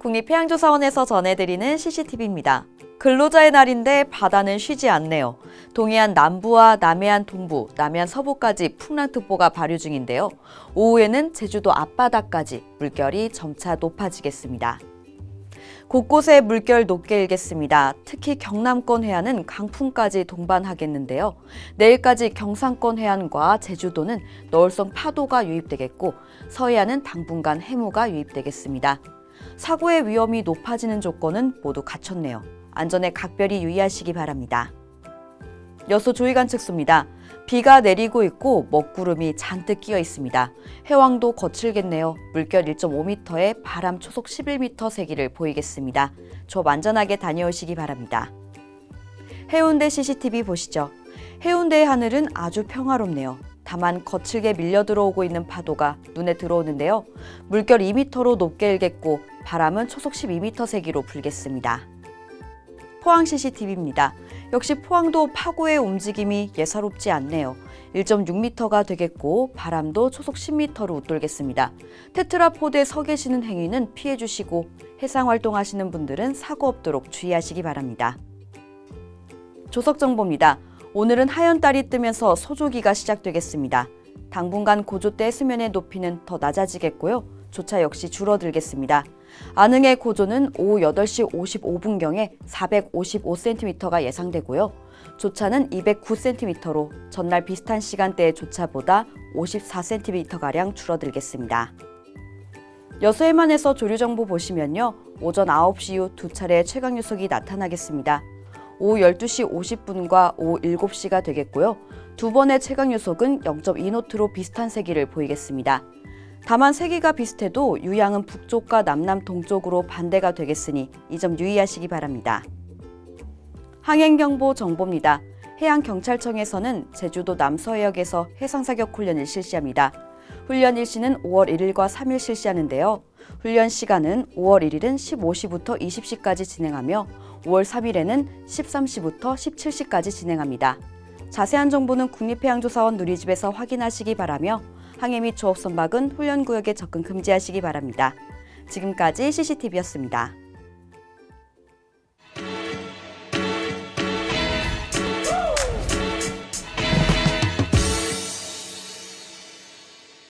국립해양조사원에서 전해드리는 CCTV입니다. 근로자의 날인데 바다는 쉬지 않네요. 동해안 남부와 남해안 동부, 남해안 서부까지 풍랑특보가 발효 중인데요. 오후에는 제주도 앞바다까지 물결이 점차 높아지겠습니다. 곳곳에 물결 높게 일겠습니다. 특히 경남권 해안은 강풍까지 동반하겠는데요. 내일까지 경상권 해안과 제주도는 너울성 파도가 유입되겠고 서해안은 당분간 해무가 유입되겠습니다. 사고의 위험이 높아지는 조건은 모두 갖췄네요. 안전에 각별히 유의하시기 바랍니다. 여수 조이관측소입니다. 비가 내리고 있고 먹구름이 잔뜩 끼어 있습니다. 해왕도 거칠겠네요. 물결 1.5m에 바람 초속 11m 세기를 보이겠습니다. 좀 안전하게 다녀오시기 바랍니다. 해운대 CCTV 보시죠. 해운대의 하늘은 아주 평화롭네요. 다만 거칠게 밀려 들어오고 있는 파도가 눈에 들어오는데요. 물결 2m로 높게 일겠고 바람은 초속 12m 세기로 불겠습니다. 포항 CCTV입니다. 역시 포항도 파고의 움직임이 예사롭지 않네요. 1.6m가 되겠고 바람도 초속 10m로 웃돌겠습니다. 테트라포드에 서 계시는 행위는 피해 주시고 해상 활동하시는 분들은 사고 없도록 주의하시기 바랍니다. 조석정보입니다. 오늘은 하얀 달이 뜨면서 소조기가 시작되겠습니다. 당분간 고조대 해수면의 높이는 더 낮아지겠고요. 조차 역시 줄어들겠습니다. 안흥의 고조는 오후 8시 55분경에 455cm가 예상되고요. 조차는 209cm로 전날 비슷한 시간대의 조차보다 54cm가량 줄어들겠습니다. 여수 해만에서 조류정보 보시면요. 오전 9시 이후 두 차례의 최강유속이 나타나겠습니다. 오후 12시 50분과 오후 7시가 되겠고요. 두 번의 최강유속은 0.2노트로 비슷한 세기를 보이겠습니다. 다만 세기가 비슷해도 유향은 북쪽과 남남 동쪽으로 반대가 되겠으니 이 점 유의하시기 바랍니다. 항행경보 정보입니다. 해양경찰청에서는 제주도 남서해역에서 해상사격 훈련을 실시합니다. 훈련 일시는 5월 1일과 3일 실시하는데요. 훈련 시간은 5월 1일은 15시부터 20시까지 진행하며 5월 3일에는 13시부터 17시까지 진행합니다. 자세한 정보는 국립해양조사원 누리집에서 확인하시기 바라며 항해 및 조업 선박은 훈련구역에 접근 금지하시기 바랍니다. 지금까지 CCTV였습니다.